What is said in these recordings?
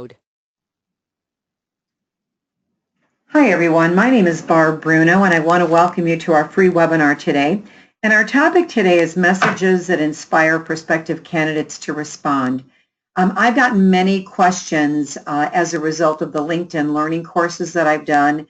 Hi everyone, my name is Barb Bruno and I want to welcome you to our free webinar today. And our topic today is messages that inspire prospective candidates to respond. I've gotten many questions as a result of the LinkedIn learning courses that I've done,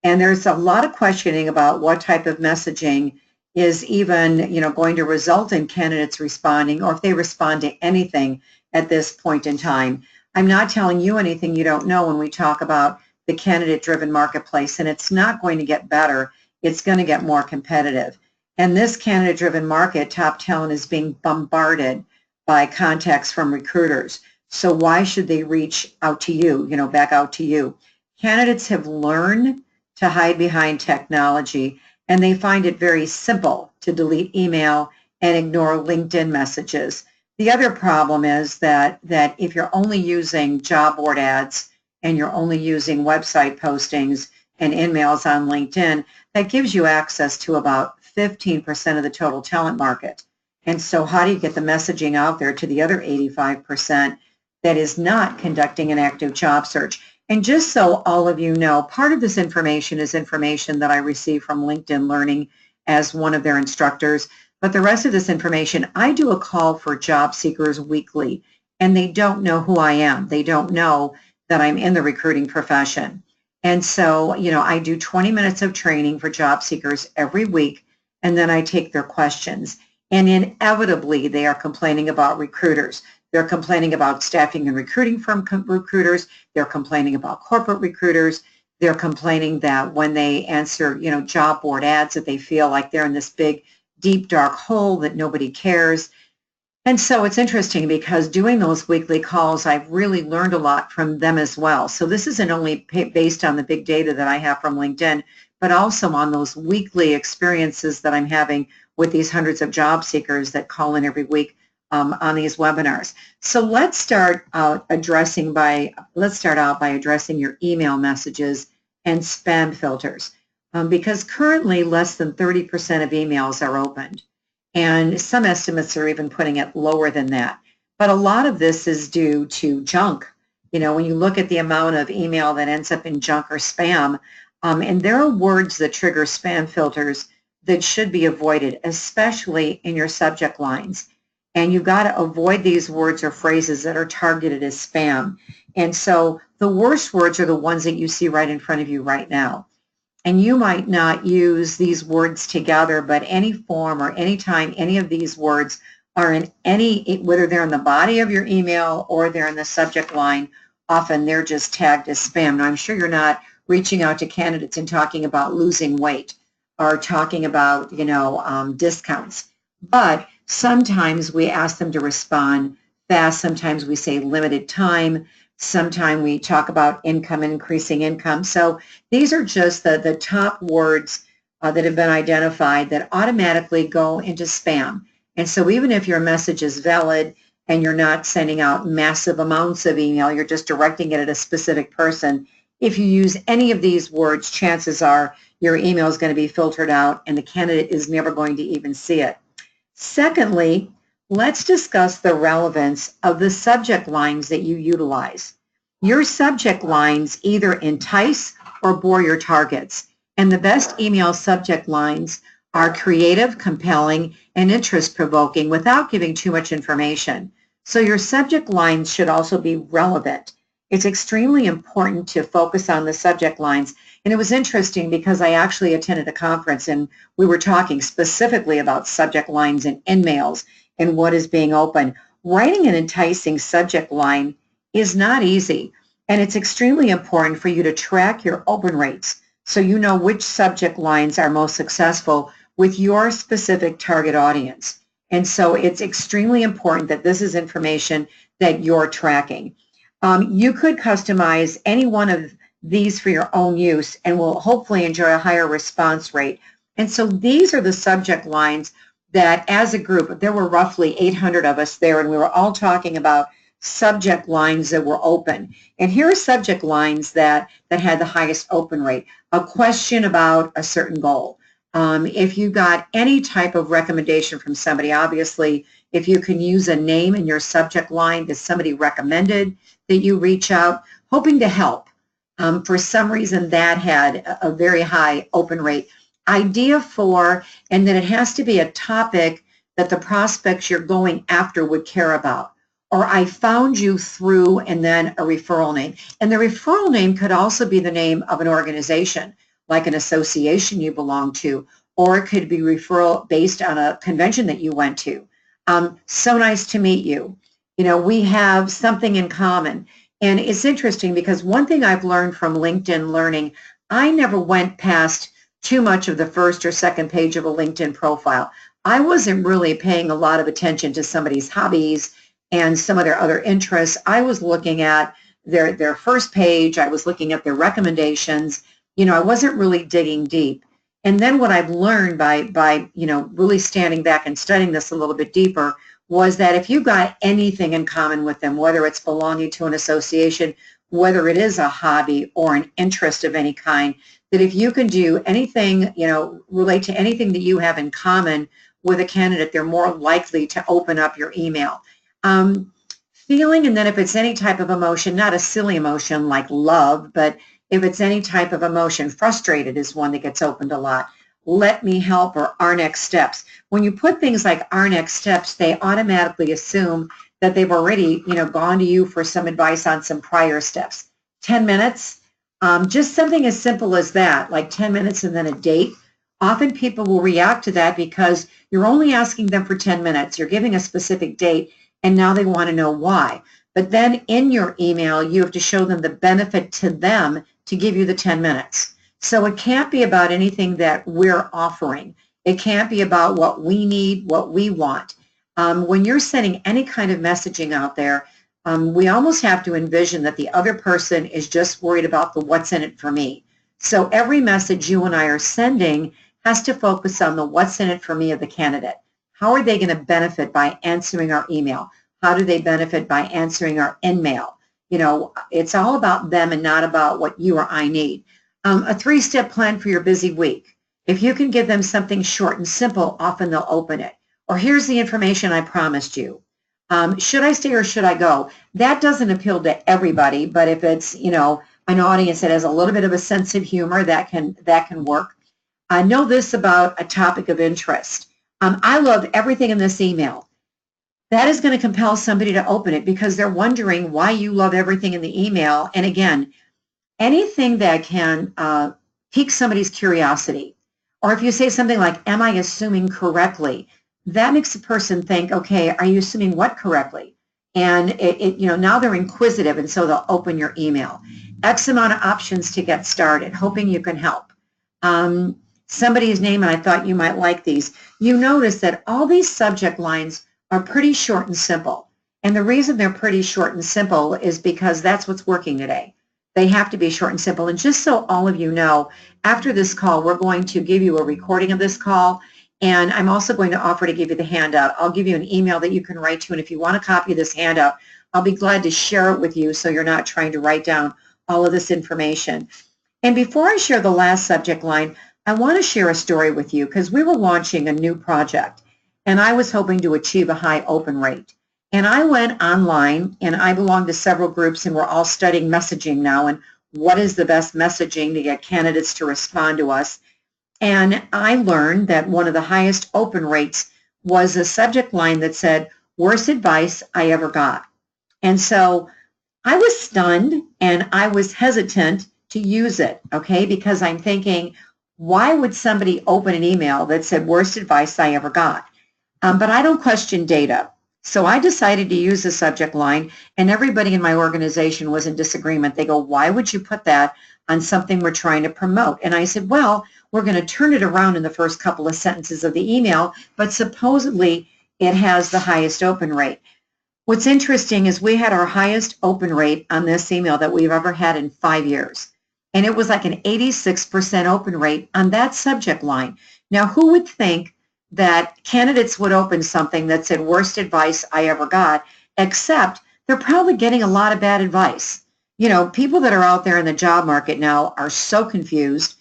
and there's a lot of questioning about what type of messaging is even going to result in candidates responding, or if they respond to anything at this point in time. I'm not telling you anything you don't know when we talk about the candidate-driven marketplace, and it's not going to get better. It's going to get more competitive. And this candidate-driven market, top talent is being bombarded by contacts from recruiters. So why should they reach out to you, back out to you? Candidates have learned to hide behind technology, and they find it very simple to delete email and ignore LinkedIn messages. The other problem is that if you're only using job board ads and you're only using website postings and in-mails on LinkedIn, that gives you access to about 15% of the total talent market. And so how do you get the messaging out there to the other 85% that is not conducting an active job search? And just so all of you know, part of this information is information that I received from LinkedIn Learning as one of their instructors. But the rest of this information, I do a call for job seekers weekly, and they don't know who I am. They don't know that I'm in the recruiting profession. And so, I do 20 minutes of training for job seekers every week, and then I take their questions. And inevitably, they are complaining about recruiters. They're complaining about staffing and recruiting from recruiters. They're complaining about corporate recruiters. They're complaining that when they answer, job board ads, that they feel like they're in this big, deep, dark hole that nobody cares. And so it's interesting because doing those weekly calls, I've really learned a lot from them as well. So this isn't only based on the big data that I have from LinkedIn, but also on those weekly experiences that I'm having with these hundreds of job seekers that call in every week on these webinars. So let's start out by addressing your email messages and spam filters, because currently less than 30% of emails are opened. And some estimates are even putting it lower than that. But a lot of this is due to junk. When you look at the amount of email that ends up in junk or spam, and there are words that trigger spam filters that should be avoided, especially in your subject lines. And you've got to avoid these words or phrases that are targeted as spam. And so the worst words are the ones that you see right in front of you right now. And you might not use these words together, but any form or any time any of these words are in whether they're in the body of your email or they're in the subject line, often they're just tagged as spam. Now, I'm sure you're not reaching out to candidates and talking about losing weight or talking about, discounts. But sometimes we ask them to respond fast. Sometimes we say limited time. Sometimes we talk about income, increasing income. So these are just the top words that have been identified that automatically go into spam. And so even if your message is valid and you're not sending out massive amounts of email, you're just directing it at a specific person, if you use any of these words, chances are your email is going to be filtered out and the candidate is never going to even see it. Secondly, let's discuss the relevance of the subject lines that you utilize. Your subject lines either entice or bore your targets, and the best email subject lines are creative, compelling, and interest-provoking without giving too much information. So your subject lines should also be relevant. It's extremely important to focus on the subject lines. And it was interesting because I actually attended a conference and we were talking specifically about subject lines and in-mails and what is being open. Writing an enticing subject line is not easy, and it's extremely important for you to track your open rates so you know which subject lines are most successful with your specific target audience. And so it's extremely important that this is information that you're tracking. You could customize any one of these for your own use and will hopefully enjoy a higher response rate. And so these are the subject lines that as a group, there were roughly 800 of us there, and we were all talking about subject lines that were open. And here are subject lines that had the highest open rate. A question about a certain goal. If you got any type of recommendation from somebody, obviously, if you can use a name in your subject line that somebody recommended, that you reach out hoping to help. For some reason, that had a very high open rate. Idea 4, and then it has to be a topic that the prospects you're going after would care about. Or I found you through, and then a referral name. And the referral name could also be the name of an organization, like an association you belong to, or it could be referral based on a convention that you went to. So nice to meet you. You know, we have something in common. And it's interesting because one thing I've learned from LinkedIn Learning, I never went past too much of the first or second page of a LinkedIn profile. I wasn't really paying a lot of attention to somebody's hobbies and some of their other interests. I was looking at their first page. I was looking at their recommendations. You know, I wasn't really digging deep. And then what I've learned by you know, really standing back and studying this a little bit deeper was that if you got anything in common with them, whether it's belonging to an association, whether it is a hobby or an interest of any kind, that if you can do anything, you know, relate to anything that you have in common with a candidate, they're more likely to open up your email. Feeling, and then if it's any type of emotion, not a silly emotion like love, but if it's any type of emotion, frustrated is one that gets opened a lot. Let me help, or our next steps. When you put things like our next steps, they automatically assume that they've already, you know, gone to you for some advice on some prior steps. 10 minutes, just something as simple as that, like 10 minutes and then a date. Often people will react to that because you're only asking them for 10 minutes. You're giving a specific date, and now they want to know why. But then in your email, you have to show them the benefit to them to give you the 10 minutes. So it can't be about anything that we're offering. It can't be about what we need, what we want. When you're sending any kind of messaging out there, we almost have to envision that the other person is just worried about the what's in it for me. So every message you and I are sending has to focus on the what's in it for me of the candidate. How are they going to benefit by answering our email? How do they benefit by answering our in-mail? You know, it's all about them and not about what you or I need. A 3-step plan for your busy week. If you can give them something short and simple, often they'll open it. Or here's the information I promised you. Should I stay or should I go? That doesn't appeal to everybody, but if it's, you know, an audience that has a little bit of a sense of humor, that can work. I know this about a topic of interest. I love everything in this email. That is going to compel somebody to open it because they're wondering why you love everything in the email. And again, anything that can pique somebody's curiosity. Or if you say something like, am I assuming correctly? That makes the person think, okay, are you assuming what correctly? And you know, now they're inquisitive, and so they'll open your email. X amount of options to get started, hoping you can help. Somebody's name, and I thought you might like these. You notice that all these subject lines are pretty short and simple. And the reason they're pretty short and simple is because that's what's working today. They have to be short and simple. And just so all of you know, after this call, we're going to give you a recording of this call, and I'm also going to offer to give you the handout. I'll give you an email that you can write to, and if you want a copy of this handout, I'll be glad to share it with you so you're not trying to write down all of this information. And before I share the last subject line, I want to share a story with you because we were launching a new project, and I was hoping to achieve a high open rate. And I went online, and I belong to several groups, and we're all studying messaging now and what is the best messaging to get candidates to respond to us. And I learned that one of the highest open rates was a subject line that said, worst advice I ever got. And so I was stunned, and I was hesitant to use it, okay, because I'm thinking, why would somebody open an email that said worst advice I ever got? But I don't question data. So I decided to use the subject line, and everybody in my organization was in disagreement. They go, why would you put that on something we're trying to promote? And I said, well, we're going to turn it around in the first couple of sentences of the email, but supposedly it has the highest open rate. What's interesting is we had our highest open rate on this email that we've ever had in 5 years. And it was like an 86% open rate on that subject line. Now, who would think that candidates would open something that said worst advice I ever got, except they're probably getting a lot of bad advice. You know, people that are out there in the job market now are so confused.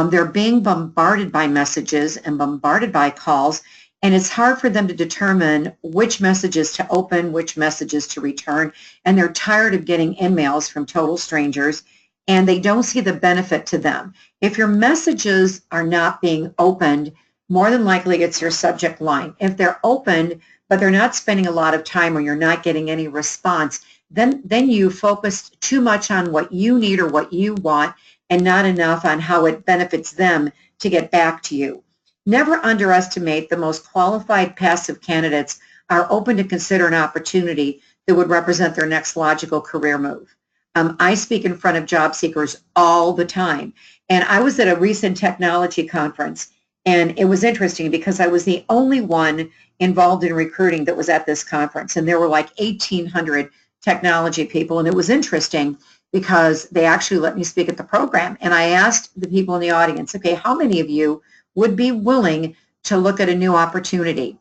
They're being bombarded by messages and bombarded by calls, and it's hard for them to determine which messages to open, which messages to return, and they're tired of getting emails from total strangers, and they don't see the benefit to them. If your messages are not being opened, more than likely it's your subject line. If they're opened, but they're not spending a lot of time or you're not getting any response, then you focus too much on what you need or what you want and not enough on how it benefits them to get back to you. Never underestimate the most qualified passive candidates are open to consider an opportunity that would represent their next logical career move. I speak in front of job seekers all the time, and I was at a recent technology conference, and it was interesting because I was the only one involved in recruiting that was at this conference, and there were like 1,800 technology people, and it was interesting because they actually let me speak at the program, and I asked the people in the audience, okay, how many of you would be willing to look at a new opportunity?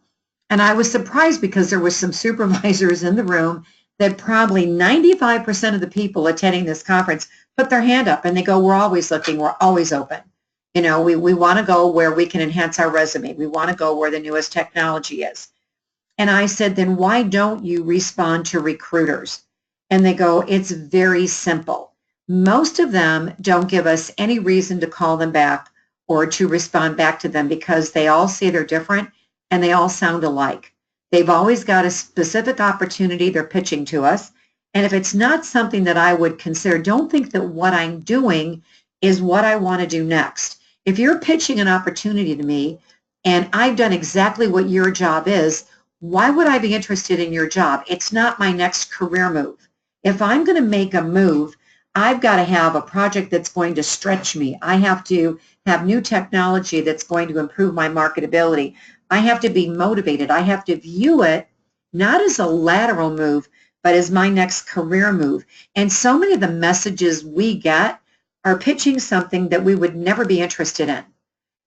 And I was surprised because there were some supervisors in the room that probably 95% of the people attending this conference put their hand up and they go, we're always looking, we're always open. You know, we want to go where we can enhance our resume. We want to go where the newest technology is. And I said, then why don't you respond to recruiters? And they go, it's very simple. Most of them don't give us any reason to call them back or to respond back to them because they all say they're different and they all sound alike. They've always got a specific opportunity they're pitching to us. And if it's not something that I would consider, don't think that what I'm doing is what I want to do next. If you're pitching an opportunity to me and I've done exactly what your job is, why would I be interested in your job? It's not my next career move. If I'm going to make a move, I've got to have a project that's going to stretch me. I have to have new technology that's going to improve my marketability. I have to be motivated. I have to view it not as a lateral move, but as my next career move. And so many of the messages we get are pitching something that we would never be interested in.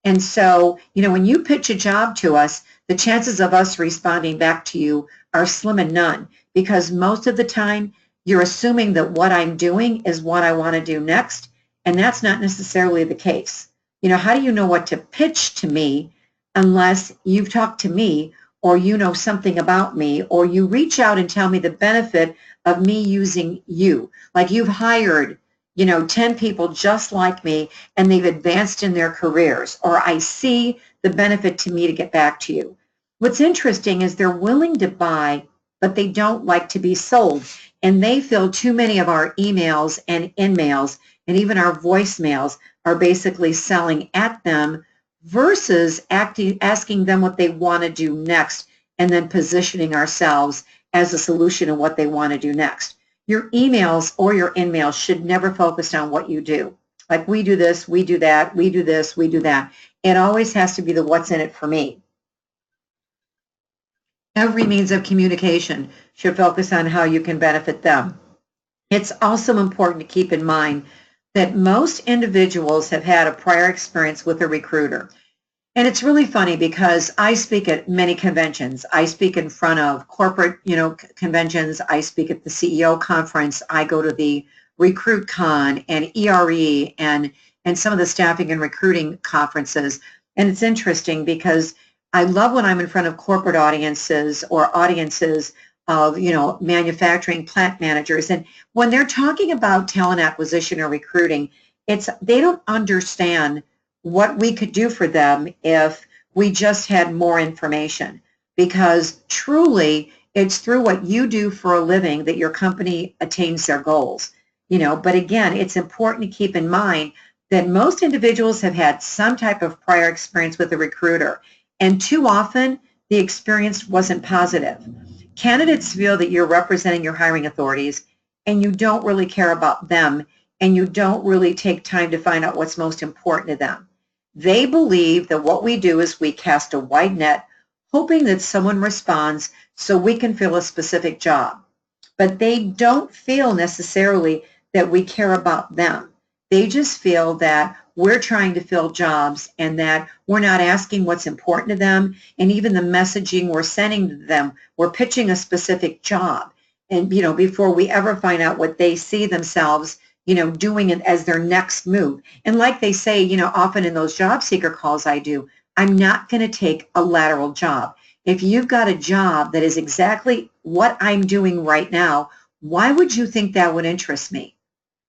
And so, you know, when you pitch a job to us, the chances of us responding back to you are slim and none, because most of the time you're assuming that what I'm doing is what I want to do next, and that's not necessarily the case. You know, how do you know what to pitch to me unless you've talked to me or you know something about me or you reach out and tell me the benefit of me using you? Like you've hired, you know, 10 people just like me and they've advanced in their careers, or I see the benefit to me to get back to you. What's interesting is they're willing to buy, but they don't like to be sold. And they feel too many of our emails and in-mails and even our voicemails are basically selling at them versus asking them what they want to do next and then positioning ourselves as a solution of what they want to do next. Your emails or your in-mails should never focus on what you do. Like we do this, we do that, we do this, we do that. It always has to be the what's in it for me. Every means of communication should focus on how you can benefit them. It's also important to keep in mind that most individuals have had a prior experience with a recruiter. And it's really funny because I speak at many conventions. I speak in front of corporate, conventions. I speak at the CEO conference. I go to the Recruit Con and ERE and some of the staffing and recruiting conferences. And it's interesting because I love when I'm in front of corporate audiences or audiences of, manufacturing plant managers. And when they're talking about talent acquisition or recruiting, they don't understand what we could do for them if we just had more information. Because truly, it's through what you do for a living that your company attains their goals. But again, it's important to keep in mind that most individuals have had some type of prior experience with a recruiter. And too often, the experience wasn't positive. Candidates feel that you're representing your hiring authorities and you don't really care about them and you don't really take time to find out what's most important to them. They believe that what we do is we cast a wide net, hoping that someone responds so we can fill a specific job. But they don't feel necessarily that we care about them. They just feel that we're trying to fill jobs and that we're not asking what's important to them, and even the messaging we're sending to them, we're pitching a specific job. And, before we ever find out what they see themselves, doing it as their next move. And like they say, often in those job seeker calls I do, I'm not going to take a lateral job. If you've got a job that is exactly what I'm doing right now, why would you think that would interest me?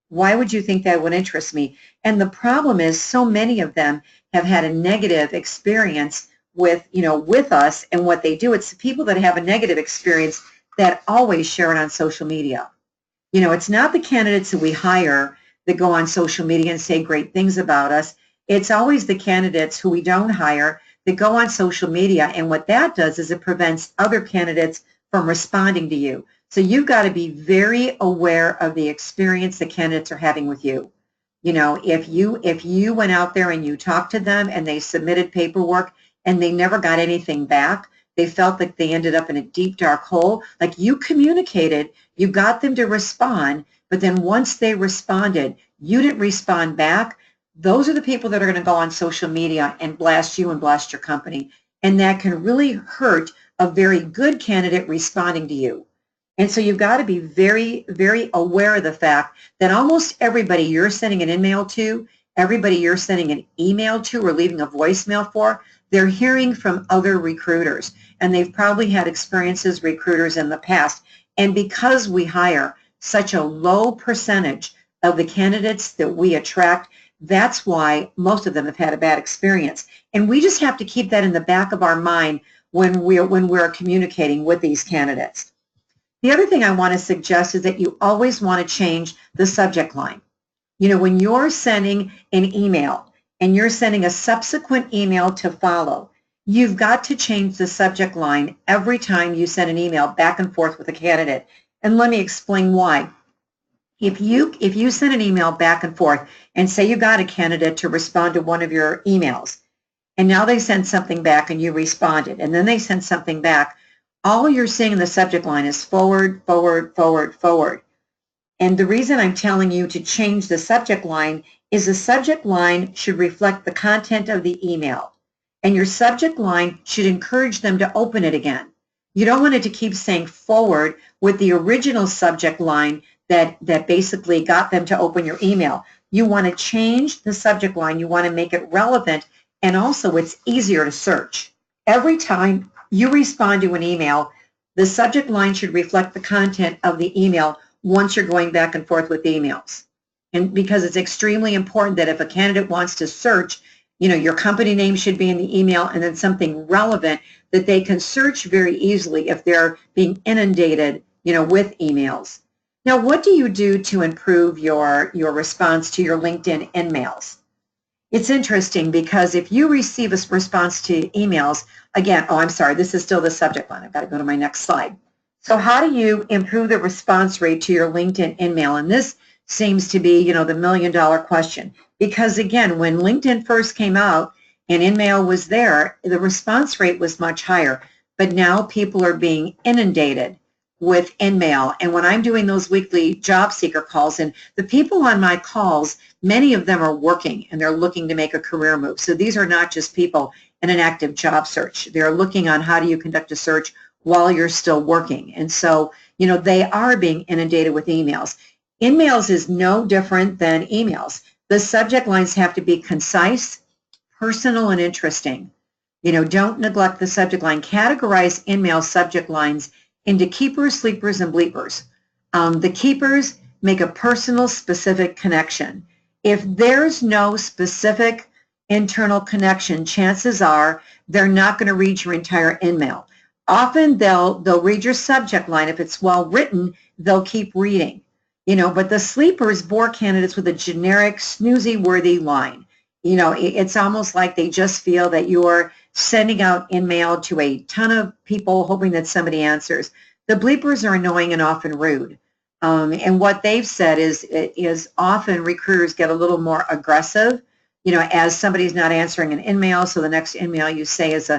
Why would you think that would interest me? And the problem is so many of them have had a negative experience with, with us and what they do. It's the people that have a negative experience that always share it on social media. It's not the candidates that we hire that go on social media and say great things about us. It's always the candidates who we don't hire that go on social media. And what that does is it prevents other candidates from responding to you. So you've got to be very aware of the experience the candidates are having with you. If you went out there and you talked to them and they submitted paperwork and they never got anything back, they felt like they ended up in a deep, dark hole. Like you communicated, you got them to respond, but then once they responded, you didn't respond back. Those are the people that are going to go on social media and blast you and blast your company. And that can really hurt a very good candidate responding to you. And so you've got to be very, very aware of the fact that almost everybody you're sending an email to, everybody you're sending an email to or leaving a voicemail for, they're hearing from other recruiters. And they've probably had experiences with recruiters in the past. And because we hire such a low percentage of the candidates that we attract, that's why most of them have had a bad experience. And we just have to keep that in the back of our mind when we're communicating with these candidates. The other thing I want to suggest is that you always want to change the subject line. When you're sending an email and you're sending a subsequent email to follow, you've got to change the subject line every time you send an email back and forth with a candidate. And let me explain why. If you send an email back and forth and say you got a candidate to respond to one of your emails, and now they send something back and you responded, and then they send something back, all you're seeing in the subject line is forward, forward, forward, forward. And the reason I'm telling you to change the subject line is the subject line should reflect the content of the email. And your subject line should encourage them to open it again. You don't want it to keep saying forward with the original subject line that basically got them to open your email. You want to change the subject line. You want to make it relevant, and also it's easier to search. Every time you respond to an email, the subject line should reflect the content of the email once you're going back and forth with emails. And because it's extremely important that if a candidate wants to search, your company name should be in the email and then something relevant that they can search very easily if they're being inundated, with emails. Now, what do you do to improve your response to your LinkedIn emails? It's interesting because if you receive a response to emails, again, I'm sorry, this is still the subject line. I've got to go to my next slide. So how do you improve the response rate to your LinkedIn email? And this seems to be, the million-dollar question. Because again, when LinkedIn first came out and InMail was there, the response rate was much higher. But now people are being inundated with InMail. And when I'm doing those weekly job seeker calls, and the people on my calls, many of them are working and they're looking to make a career move. So these are not just people in an active job search. They're looking on how do you conduct a search while you're still working. And so, they are being inundated with emails. InMails is no different than emails. The subject lines have to be concise, personal, and interesting. Don't neglect the subject line. Categorize InMail subject lines into keepers, sleepers, and bleepers. The keepers make a personal, specific connection. If there's no specific internal connection, chances are they're not going to read your entire InMail. Often they'll read your subject line. If it's well written, they'll keep reading. But the sleepers bore candidates with a generic, snoozy-worthy line. It's almost like they just feel that you're sending out InMail to a ton of people hoping that somebody answers. The bleepers are annoying and often rude. And what they've said is often recruiters get a little more aggressive, as somebody's not answering an InMail, so the next InMail you say is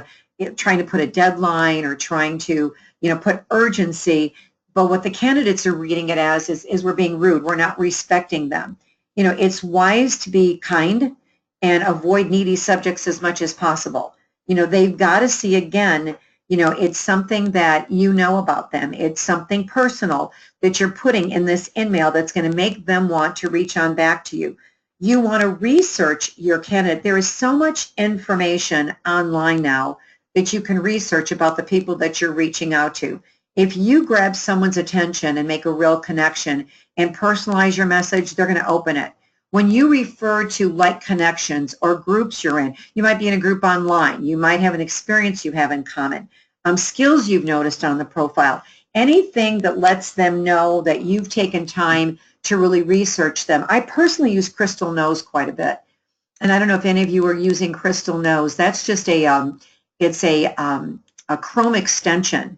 trying to put a deadline or trying to, put urgency. But what the candidates are reading it as is we're being rude. We're not respecting them. It's wise to be kind and avoid needy subjects as much as possible. They've got to see again, it's something that about them. It's something personal that you're putting in this InMail that's going to make them want to reach on back to you. You want to research your candidate. There is so much information online now that you can research about the people that you're reaching out to. If you grab someone's attention and make a real connection and personalize your message, they're going to open it. When you refer to like connections or groups you're in, you might be in a group online. You might have an experience you have in common, skills you've noticed on the profile, anything that lets them know that you've taken time to really research them. I personally use Crystal Knows quite a bit. And I don't know if any of you are using Crystal Knows. That's just it's a Chrome extension.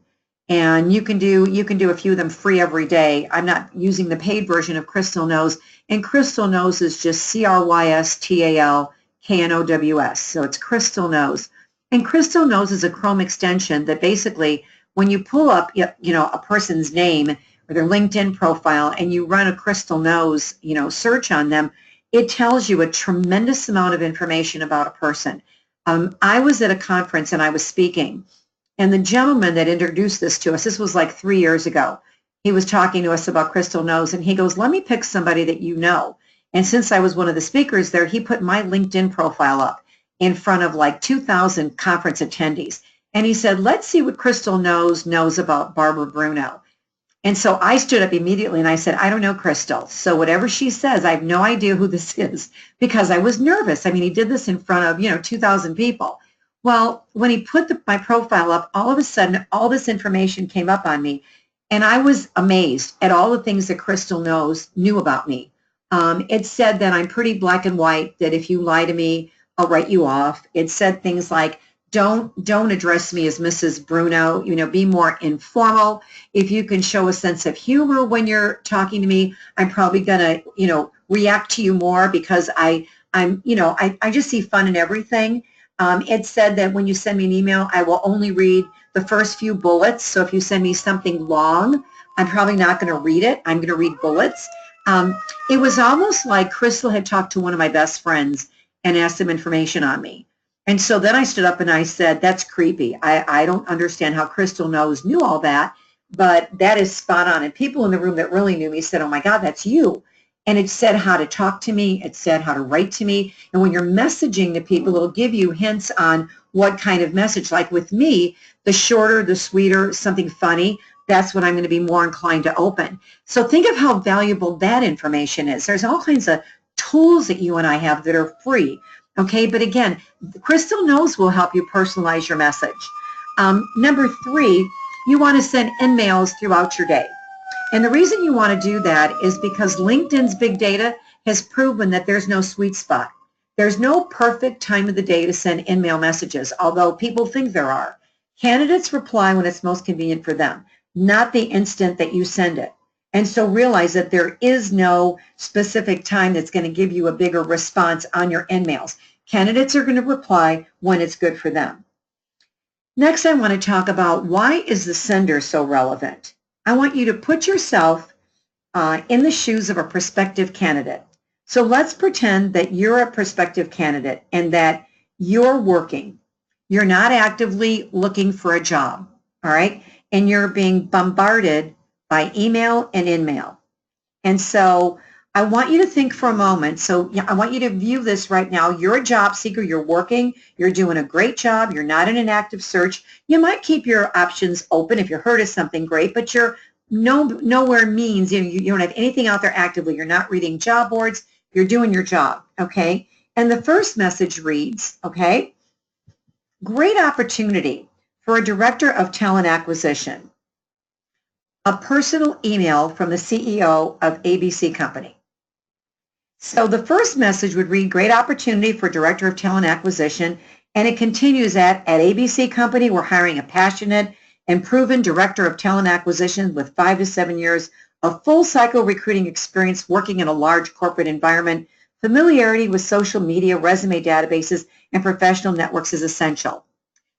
And you can do a few of them free every day. I'm not using the paid version of Crystal Knows. And Crystal Knows is just CrystalKnows. So it's Crystal Knows. And Crystal Knows is a Chrome extension that basically, when you pull up, a person's name or their LinkedIn profile and you run a Crystal Knows, search on them, it tells you a tremendous amount of information about a person. I was at a conference and I was speaking, and the gentleman that introduced this to us, this was like 3 years ago, he was talking to us about Crystal Knows, and he goes, let me pick somebody that you know. And since I was one of the speakers there, he put my LinkedIn profile up in front of like 2,000 conference attendees. And he said, let's see what Crystal knows about Barb Bruno. And so I stood up immediately and I said, I don't know Crystal. So whatever she says, I have no idea who this is, because I was nervous. I mean, he did this in front of, 2,000 people. Well, when he put my profile up, all of a sudden, all this information came up on me. And I was amazed at all the things that Crystal knew about me. It said that I'm pretty black and white, that if you lie to me, I'll write you off. It said things like, don't address me as Mrs. Bruno, be more informal. If you can show a sense of humor when you're talking to me, I'm probably going to, react to you more, because I just see fun in everything. It said that when you send me an email, I will only read the first few bullets. So if you send me something long, I'm probably not going to read it. I'm going to read bullets. It was almost like Crystal had talked to one of my best friends and asked them information on me. And so then I stood up and I said, that's creepy. I don't understand how Crystal knew all that, but that is spot on. And people in the room that really knew me said, oh my God, that's you. And it said how to talk to me. It said how to write to me. And when you're messaging to people, it'll give you hints on what kind of message. Like with me, the shorter, the sweeter, something funny, that's what I'm going to be more inclined to open. So think of how valuable that information is. There's all kinds of tools that you and I have that are free. Okay, but again, Crystal Knows will help you personalize your message. Number 3, you want to send in-mails throughout your day. And the reason you want to do that is because LinkedIn's big data has proven that there's no sweet spot. There's no perfect time of the day to send in-mail messages, although people think there are. Candidates reply when it's most convenient for them, not the instant that you send it. And so realize that there is no specific time that's going to give you a bigger response on your in-mails. Candidates are going to reply when it's good for them. Next, I want to talk about, why is the sender so relevant? I want you to put yourself in the shoes of a prospective candidate. So let's pretend that you're a prospective candidate and that you're working. You're not actively looking for a job, all right? And you're being bombarded by email and in-mail. And so I want you to think for a moment. So I want you to view this right now. You're a job seeker. You're working. You're doing a great job. You're not in an active search. You might keep your options open if you heard of something great, but you're nowhere means you don't have anything out there actively. You're not reading job boards. You're doing your job, okay? And the first message reads, okay, great opportunity for a director of talent acquisition. A personal email from the CEO of ABC Company. So the first message would read, great opportunity for Director of Talent Acquisition, and it continues at ABC Company, we're hiring a passionate and proven Director of Talent Acquisition with 5 to 7 years of full cycle recruiting experience working in a large corporate environment. Familiarity with social media, resume databases, and professional networks is essential.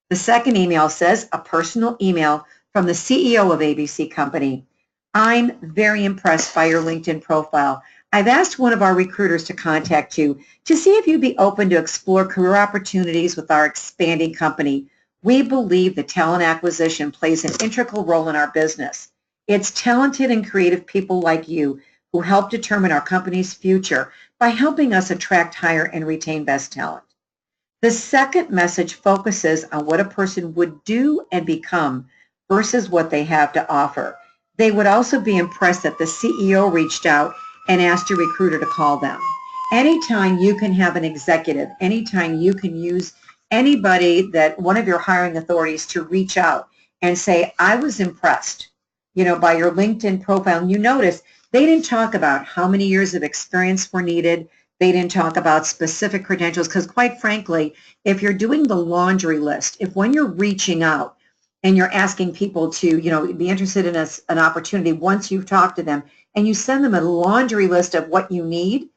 The second email says, a personal email from the CEO of ABC Company. I'm very impressed by your LinkedIn profile. I've asked one of our recruiters to contact you to see if you'd be open to explore career opportunities with our expanding company. We believe that talent acquisition plays an integral role in our business. It's talented and creative people like you who help determine our company's future by helping us attract, hire, and retain best talent. The second message focuses on what a person would do and become versus what they have to offer. They would also be impressed that the CEO reached out and asked a recruiter to call them. Anytime you can have an executive, anytime you can use anybody that one of your hiring authorities to reach out and say, I was impressed, by your LinkedIn profile. And you notice they didn't talk about how many years of experience were needed. They didn't talk about specific credentials because, quite frankly, if you're doing the laundry list, if when you're reaching out and you're asking people to, be interested in an opportunity once you've talked to them and you send them a laundry list of what you need,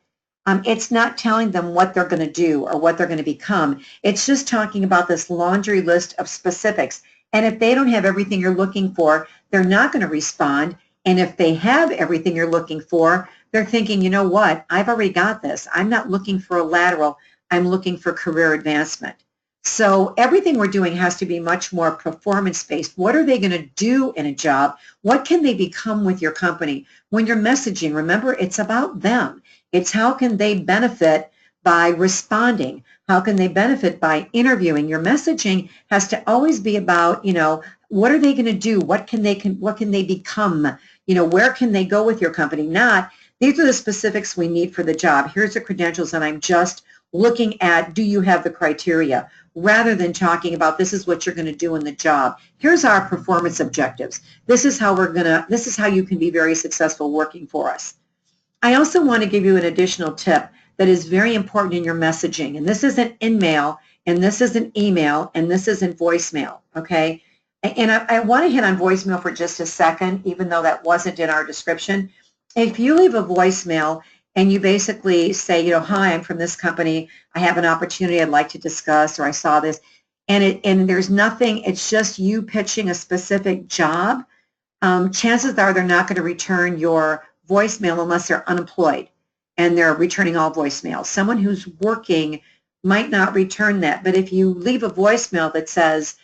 it's not telling them what they're going to do or what they're going to become. It's just talking about this laundry list of specifics. And if they don't have everything you're looking for, they're not going to respond. And if they have everything you're looking for, they're thinking, you know what, I've already got this. I'm not looking for a lateral. I'm looking for career advancement. So everything we're doing has to be much more performance-based. What are they going to do in a job? What can they become with your company? When you're messaging, remember, it's about them. It's how can they benefit by responding? How can they benefit by interviewing? Your messaging has to always be about, what are they going to do? What can they become? Where can they go with your company? Not, these are the specifics we need for the job. Here's the credentials, and I'm just looking at, do you have the criteria? Rather than talking about, this is what you're going to do in the job. Here's our performance objectives. This is how you can be very successful working for us. I also want to give you an additional tip that is very important in your messaging. And this isn't in-mail, and this isn't email, and this isn't voicemail, okay? And I want to hit on voicemail for just a second, even though that wasn't in our description. If you leave a voicemail and you basically say, hi, I'm from this company. I have an opportunity I'd like to discuss, or I saw this, and there's nothing, it's just you pitching a specific job, chances are they're not going to return your voicemail unless they're unemployed and they're returning all voicemails. Someone who's working might not return that. But if you leave a voicemail that says,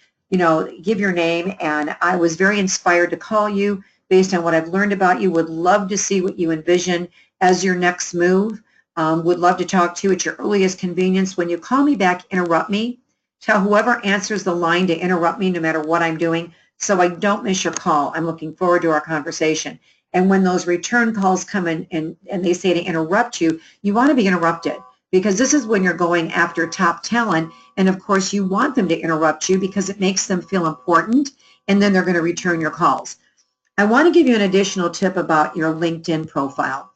give your name, and I was very inspired to call you based on what I've learned about you, would love to see what you envision as your next move, would love to talk to you at your earliest convenience. When you call me back, interrupt me. Tell whoever answers the line to interrupt me no matter what I'm doing so I don't miss your call. I'm looking forward to our conversation. And when those return calls come in and they say to interrupt you, you want to be interrupted, because this is when you're going after top talent. And of course, you want them to interrupt you because it makes them feel important, and then they're going to return your calls. I want to give you an additional tip about your LinkedIn profile.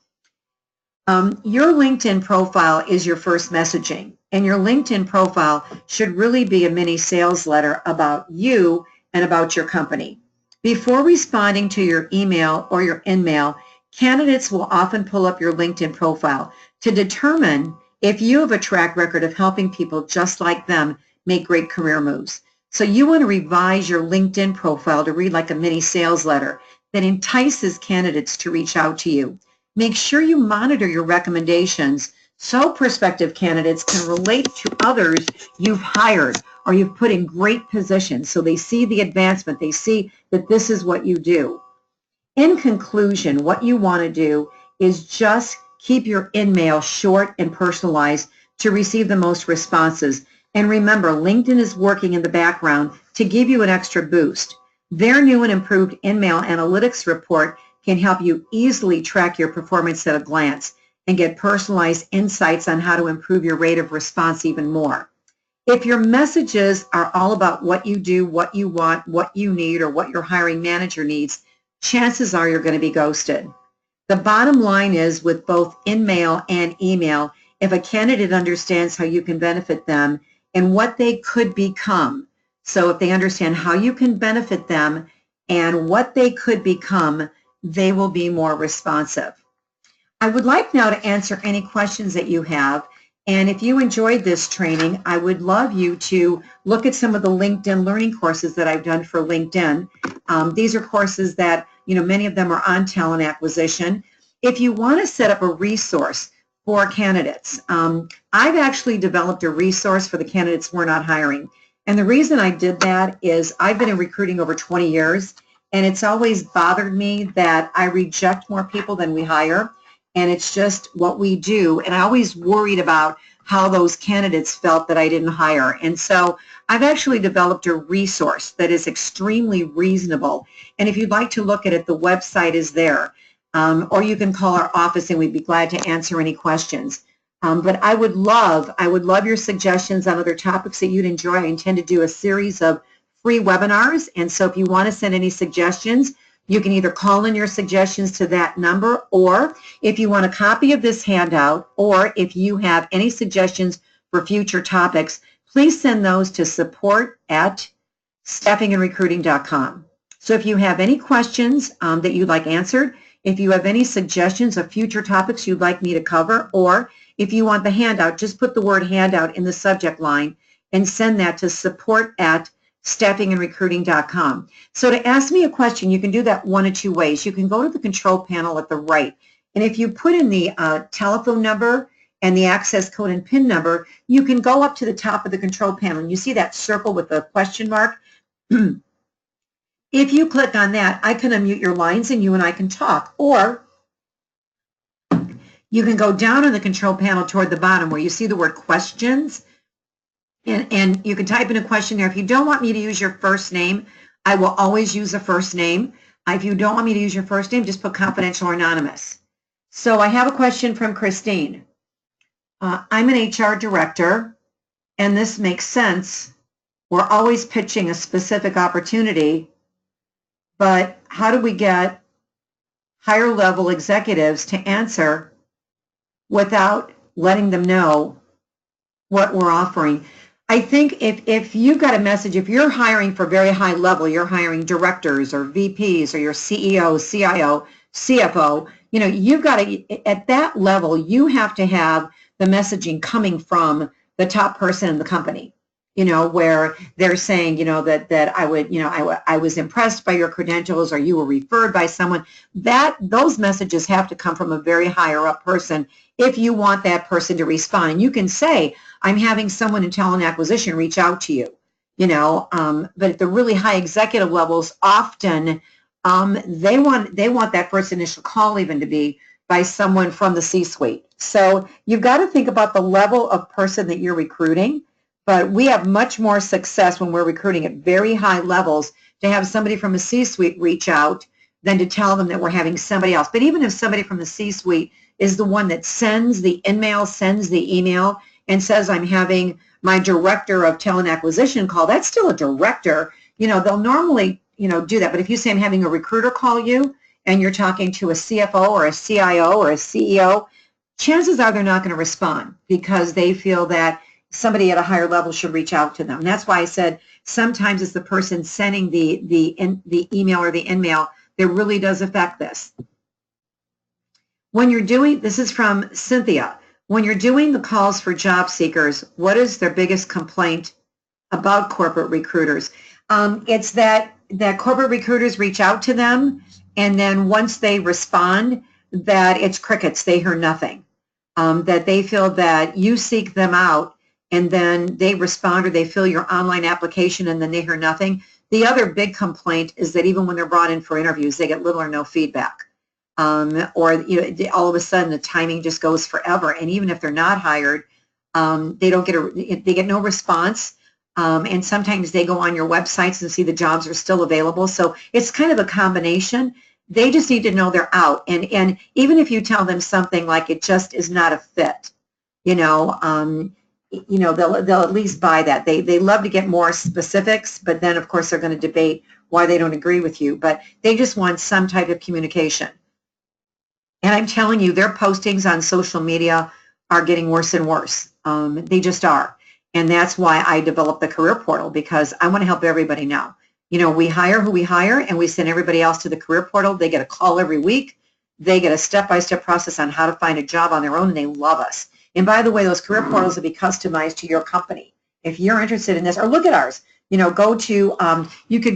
Your LinkedIn profile is your first messaging, and your LinkedIn profile should really be a mini sales letter about you and about your company. Before responding to your email or your in-mail, candidates will often pull up your LinkedIn profile to determine if you have a track record of helping people just like them make great career moves. So you want to revise your LinkedIn profile to read like a mini sales letter that entices candidates to reach out to you. Make sure you monitor your recommendations so prospective candidates can relate to others you've hired or you've put in great positions, so they see the advancement, they see that this is what you do. In conclusion, what you want to do is just keep your in-mail short and personalized to receive the most responses. And remember, LinkedIn is working in the background to give you an extra boost. Their new and improved in-mail analytics report can help you easily track your performance at a glance and get personalized insights on how to improve your rate of response even more. If your messages are all about what you do, what you want, what you need, or what your hiring manager needs, chances are you're going to be ghosted. The bottom line is, with both in-mail and email, if a candidate understands how you can benefit them and what they could become, so if they understand how you can benefit them and what they could become, they will be more responsive. I would like now to answer any questions that you have. And if you enjoyed this training, I would love you to look at some of the LinkedIn learning courses that I've done for LinkedIn. These are courses that, many of them are on talent acquisition. If you want to set up a resource for candidates, I've actually developed a resource for the candidates we're not hiring. And the reason I did that is I've been in recruiting over 20 years, and it's always bothered me that I reject more people than we hire. and it's just what we do. And I always worried about how those candidates felt that I didn't hire. And so I've actually developed a resource that is extremely reasonable. And if you'd like to look at it, the website is there. Or you can call our office and we'd be glad to answer any questions. But I would love your suggestions on other topics that you'd enjoy. I intend to do a series of free webinars. And so if you want to send any suggestions, you can either call in your suggestions to that number, or if you want a copy of this handout, or if you have any suggestions for future topics, please send those to support@staffingandrecruiting.com. So if you have any questions that you'd like answered, if you have any suggestions of future topics you'd like me to cover, or if you want the handout, just put the word handout in the subject line and send that to support@staffingandrecruiting.com. So to ask me a question, you can do that one of two ways. You can go to the control panel at the right, and if you put in the telephone number and the access code and PIN number, you can go up to the top of the control panel, and you see that circle with the question mark. If you click on that, I can unmute your lines and you and I can talk. Or you can go down on the control panel toward the bottom where you see the word questions, and you can type in a question there. If you don't want me to use your first name, I will always use a first name. If you don't want me to use your first name, just put confidential or anonymous. So I have a question from Christine. I'm an HR director, and this makes sense. We're always pitching a specific opportunity, but how do we get higher level executives to answer without letting them know what we're offering? I think if you've got a message, if you're hiring for very high level, you're hiring directors or VPs or your CEO, CIO, CFO, you've got to, at that level, you have to have the messaging coming from the top person in the company, where they're saying, that I was impressed by your credentials, or you were referred by someone. Those messages have to come from a very higher up person if you want that person to respond. And you can say, I'm having someone in talent acquisition reach out to you, but at the really high executive levels, often they want that first initial call even to be by someone from the C-suite. So you've got to think about the level of person that you're recruiting. But we have much more success when we're recruiting at very high levels to have somebody from a C-suite reach out than to tell them that we're having somebody else. But even if somebody from the C-suite is the one that sends the email, and says, I'm having my director of talent acquisition call, that's still a director. They'll normally, do that. But if you say I'm having a recruiter call you and you're talking to a CFO or a CIO or a CEO, chances are they're not going to respond because they feel that somebody at a higher level should reach out to them. And that's why I said sometimes it's the person sending the email or the in-mail that really does affect this. When you're doing, this is from Cynthia, when you're doing the calls for job seekers, what is their biggest complaint about corporate recruiters? It's that corporate recruiters reach out to them, and then once they respond, that it's crickets, they hear nothing. That they feel that you seek them out, and then they respond or they fill your online application and then they hear nothing. The other big complaint is that even when they're brought in for interviews, they get little or no feedback. Or all of a sudden the timing just goes forever. And even if they're not hired, they get no response. And sometimes they go on your websites and see the jobs are still available. So it's kind of a combination. They just need to know they're out. And even if you tell them something like it just is not a fit, they'll at least buy that. They love to get more specifics, but then of course they're going to debate why they don't agree with you. But they just want some type of communication. And I'm telling you, their postings on social media are getting worse and worse. They just are. And that's why I developed the career portal, because I want to help everybody know. We hire who we hire, and we send everybody else to the career portal. They get a call every week. They get a step-by-step process on how to find a job on their own, and they love us. And by the way, those career portals will be customized to your company. If you're interested in this, or look at ours, you could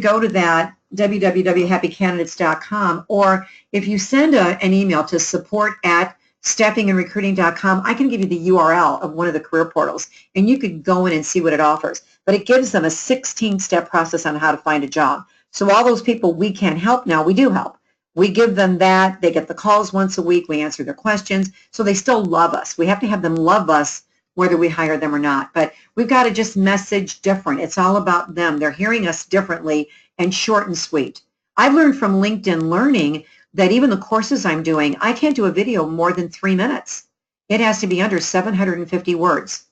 go to that, www.happycandidates.com, or if you send an email to support@staffingandrecruiting.com, I can give you the URL of one of the career portals, and you could go in and see what it offers. But it gives them a 16-step process on how to find a job. So all those people we can't help now, we do help. We give them that. They get the calls once a week. We answer their questions. So they still love us. We have to have them love us whether we hire them or not. But we've got to just message different. It's all about them. They're hearing us differently and short and sweet. I've learned from LinkedIn Learning that even the courses I'm doing, I can't do a video more than 3 minutes. It has to be under 750 words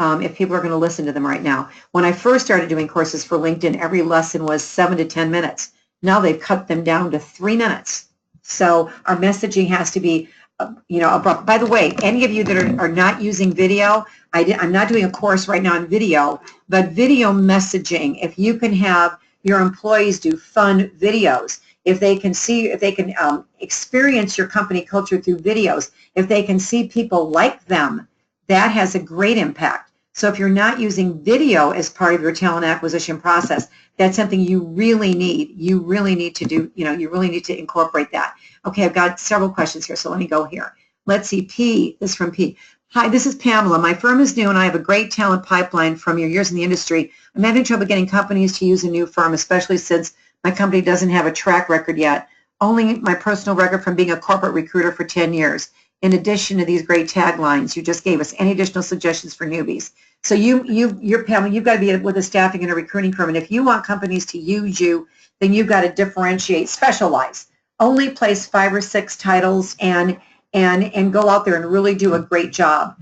if people are going to listen to them right now. When I first started doing courses for LinkedIn, every lesson was 7 to 10 minutes. Now they've cut them down to 3 minutes. So our messaging has to be, abrupt. By the way, any of you that are not using video, I'm not doing a course right now on video, but video messaging, if you can have your employees do fun videos, if they can see, if they can experience your company culture through videos, if they can see people like them, that has a great impact. So if you're not using video as part of your talent acquisition process, that's something you really need. You really need to do, you really need to incorporate that. Okay, I've got several questions here, so let me go here. Let's see, P, this is from P. Hi, this is Pamela. My firm is new and I have a great talent pipeline from your years in the industry. I'm having trouble getting companies to use a new firm, especially since my company doesn't have a track record yet. Only my personal record from being a corporate recruiter for 10 years. In addition to these great taglines you just gave us, any additional suggestions for newbies? So you're Pamela, you've got to be with a staffing and a recruiting firm, and if you want companies to use you, then you've got to differentiate, specialize. Only place 5 or 6 titles and go out there and really do a great job.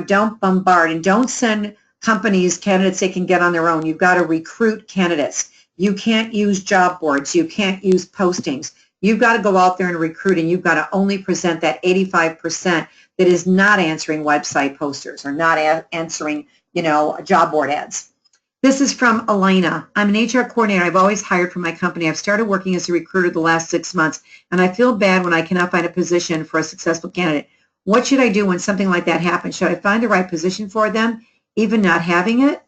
Don't bombard and don't send companies candidates they can get on their own. You've got to recruit candidates. You can't use job boards. You can't use postings. You've got to go out there and recruit, and you've got to only present that 85% that is not answering website posters or not answering, job board ads. This is from Elena. I'm an HR coordinator. I've always hired for my company. I've started working as a recruiter the last 6 months, and I feel bad when I cannot find a position for a successful candidate. What should I do when something like that happens? Should I find the right position for them, even not having it?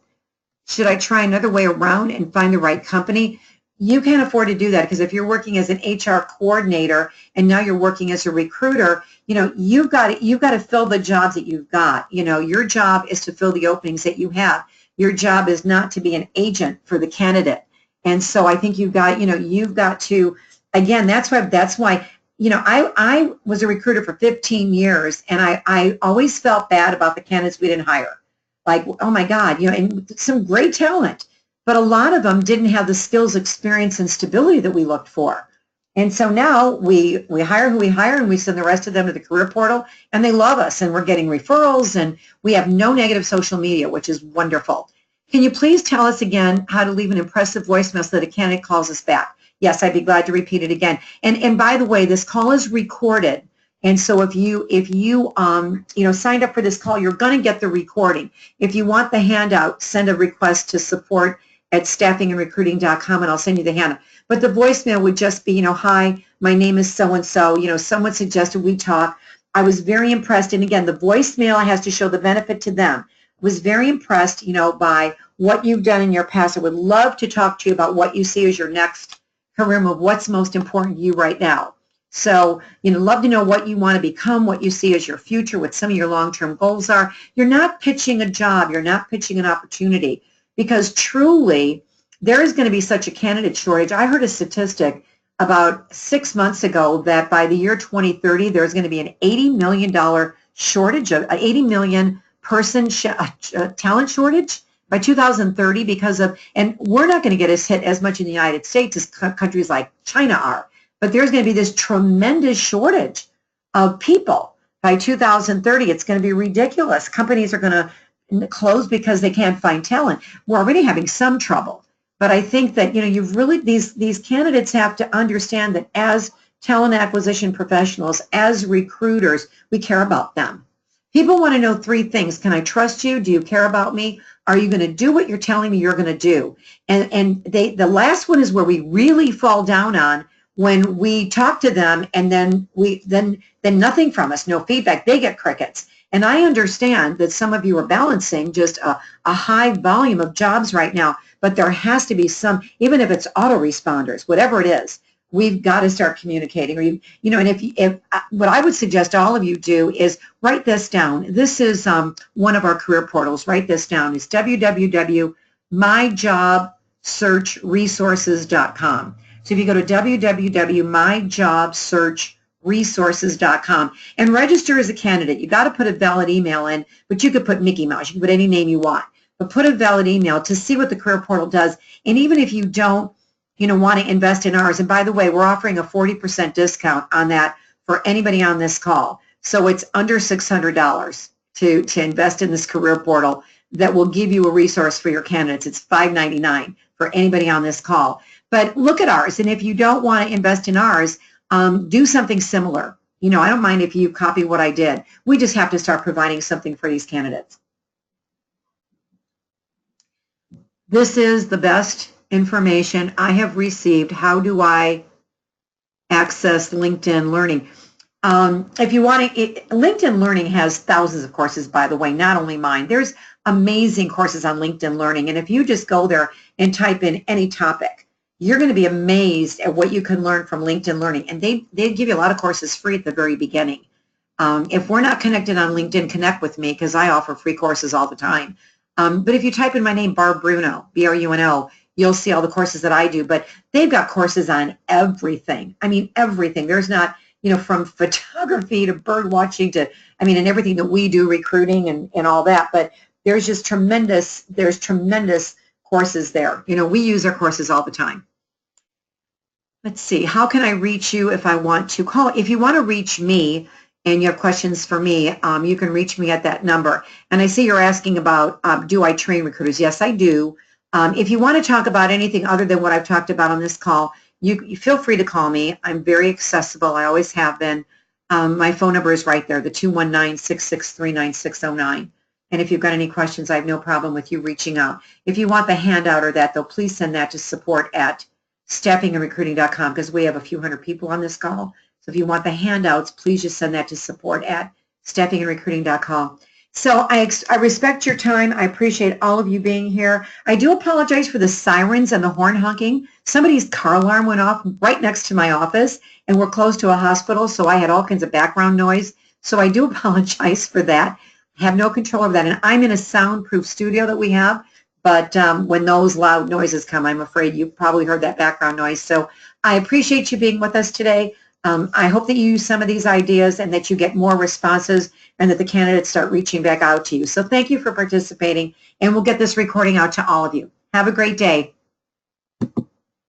Should I try another way around and find the right company? You can't afford to do that, because if you're working as an HR coordinator and now you're working as a recruiter, you've got to fill the jobs that you've got. Your job is to fill the openings that you have. Your job is not to be an agent for the candidate. And so I think you've got to, again, that's why I was a recruiter for 15 years, and I always felt bad about the candidates we didn't hire. Like, oh my God, and some great talent. But a lot of them didn't have the skills, experience, and stability that we looked for. And so now we hire who we hire, and we send the rest of them to the career portal, and they love us, and we're getting referrals, and we have no negative social media, which is wonderful. Can you please tell us again how to leave an impressive voicemail so that a candidate calls us back? Yes, I'd be glad to repeat it again. And by the way, this call is recorded. And so if you signed up for this call, you're going to get the recording. If you want the handout, send a request to support@staffingandrecruiting.com, and I'll send you the handout. But the voicemail would just be, hi, my name is so-and-so. Someone suggested we talk. I was very impressed. And again, the voicemail has to show the benefit to them. I was very impressed, by what you've done in your past. I would love to talk to you about what you see as your next career move, what's most important to you right now. So, love to know what you want to become, what you see as your future, what some of your long-term goals are. You're not pitching a job. You're not pitching an opportunity, because truly there is going to be such a candidate shortage. I heard a statistic about 6 months ago that by the year 2030, there's going to be an $80 million shortage, of 80 million person talent shortage by 2030 because of, and we're not going to get hit as much in the United States as countries like China are. But there's going to be this tremendous shortage of people by 2030. It's going to be ridiculous. Companies are going to close because they can't find talent. We're already having some trouble. But I think that, you've really, these candidates have to understand that as talent acquisition professionals, as recruiters, we care about them. People want to know 3 things. Can I trust you? Do you care about me? Are you going to do what you're telling me you're going to do? And the last one is where we really fall down on, when we talk to them and then nothing from us, no feedback, they get crickets. And I understand that some of you are balancing just a high volume of jobs right now, but there has to be some, even if it's autoresponders, whatever it is, we've got to start communicating. Or and if what I would suggest all of you do is write this down. This is one of our career portals. Write this down. It's www.myjobsearchresources.com. So if you go to www.myjobsearchresources.com and register as a candidate, you got to put a valid email in, but you could put Mickey Mouse. You can put any name you want, but put a valid email to see what the career portal does. And even if you don't, want to invest in ours, and by the way, we're offering a 40% discount on that for anybody on this call. So it's under $600 to invest in this career portal that will give you a resource for your candidates. It's $5.99 for anybody on this call. But look at ours, and if you don't want to invest in ours, do something similar. I don't mind if you copy what I did. We just have to start providing something for these candidates. This is the best information I have received. How do I access LinkedIn Learning? If you want to, LinkedIn Learning has thousands of courses, by the way, not only mine. There's amazing courses on LinkedIn Learning, and if you just go there and type in any topic, you're going to be amazed at what you can learn from LinkedIn Learning, and they give you a lot of courses free at the very beginning. If we're not connected on LinkedIn, connect with me because I offer free courses all the time. But if you type in my name, Barb Bruno, B-R-U-N-O, you'll see all the courses that I do, but they've got courses on everything. I mean, everything. There's not, from photography to bird watching to, and everything that we do, recruiting and all that, but there's just tremendous courses there. We use our courses all the time. Let's see, how can I reach you if I want to call? If you want to reach me and you have questions for me, you can reach me at that number. And I see you're asking about, do I train recruiters? Yes, I do. If you want to talk about anything other than what I've talked about on this call, you feel free to call me. I'm very accessible. I always have been. My phone number is right there, the 219-663-9609. And if you've got any questions, I have no problem with you reaching out. If you want the handout or that, though, please send that to support@staffingandrecruiting.com because we have a few hundred people on this call. So if you want the handouts, please just send that to support@staffingandrecruiting.com. So I respect your time. I appreciate all of you being here. I do apologize for the sirens and the horn honking. Somebody's car alarm went off right next to my office, and we're close to a hospital, so I had all kinds of background noise. So I do apologize for that. I have no control over that. And I'm in a soundproof studio that we have, but when those loud noises come, I'm afraid you've probably heard that background noise. So I appreciate you being with us today. I hope that you use some of these ideas and that you get more responses and that the candidates start reaching back out to you. So thank you for participating, and we'll get this recording out to all of you. Have a great day.